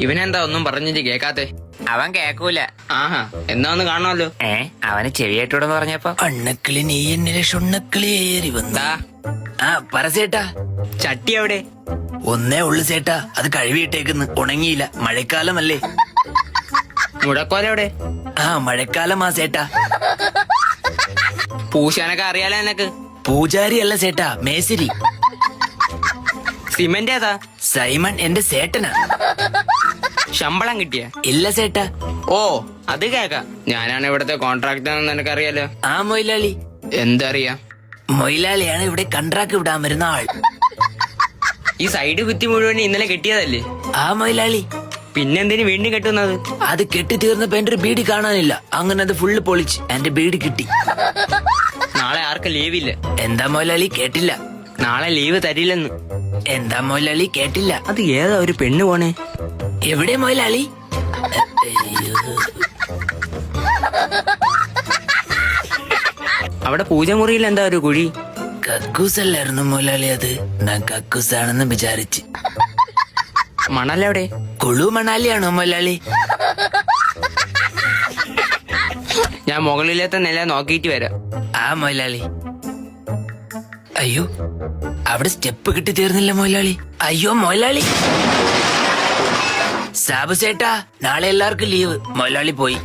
ഇവനെന്താ ഒന്നും പറഞ്ഞിട്ട് കേക്കാത്തെ? അവൻ കേക്കൂല. ആഹാ, എന്നാ ഒന്ന് കാണാമല്ലോ. അവന് ചെവിയായിട്ടൂടെന്ന് പറഞ്ഞപ്പോ അണ്ണക്കിളി നീ എന്നിലെ ഷൊണ്ണക്കിളി ഏറി വന്നു. ദാ, പറ ചേട്ടാ. ചട്ടി എവിടെ? ഒന്നേ ഉള്ളു ചേട്ടാ, അത് കഴുകിയിട്ടേക്കുന്ന്. ഉണങ്ങിയില്ല, മഴക്കാലമല്ലേ. മുടക്കോല എവിടെ? മഴക്കാലമാ ചേട്ടാ. പൂശാനൊക്കെ അറിയാലോ എനക്ക്. പൂജാരി അല്ല ചേട്ടാ, മേസിരി. സിമന്റ് ഏതാ? സൈമൺ എന്റെ ചേട്ടനാ. ശമ്പളം കിട്ടിയ? ഇല്ല ചേട്ടാ. ഓ, അത് കേക്കാം. ഞാനാണ് ഇവിടത്തെ കോൺട്രാക്ടർ എന്ന് നിനക്കറിയാലോ. മൊയിലാളി. എന്തറിയാം? മൊയിലാളിയാണ് ഇവിടെ കൺട്രാക്ട് വിടാൻ വരുന്ന ആൾ. ഈ സൈഡ് കുത്തി മുഴുവൻ ഇന്നലെ കെട്ടിയതല്ലേ? മൊയിലാളി. പിന്നെന്തിനു വീണ്ടും കെട്ടുന്നത്? അത് കെട്ടി തീർന്നപ്പോ എന്റെ ഒരു ബീഡി കാണാനില്ല. അങ്ങനെ അത് ഫുള്ള് പൊളിച്ച് എന്റെ ബീഡി കിട്ടി. നാളെ ആർക്കും ലീവില്ല. എന്താ മൊയിലാളി കേട്ടില്ല? നാളെ ലീവ് തരില്ലെന്ന്. എന്താ മൊയിലാളി കേട്ടില്ല? അത് ഏതാ ഒരു പെണ്ണ് പോണേ? എവിടെ മൊയിലാളി? അവിടെ പൂജമുറിയിൽ എന്താ ഒരു കുഴി? കക്കൂസല്ലായിരുന്നു മൊയിലാളി അത്. ഞാൻ കക്കൂസാണെന്ന് വിചാരിച്ച്. മണലെവിടെ? കുളു മണാലിയാണോ മൊയിലാളി? ഞാൻ മുകളിലത്തെ നില നോക്കിയിട്ട് വരാം. മൊയിലാളി. അയ്യോ, അവിടെ സ്റ്റെപ്പ് കിട്ടി തീർന്നില്ല മൊയിലാളി. അയ്യോ മൊയിലാളി. സാബു ചേട്ടാ, നാളെ എല്ലാവർക്കും ലീവ്. മൊയിലാളി പോയി.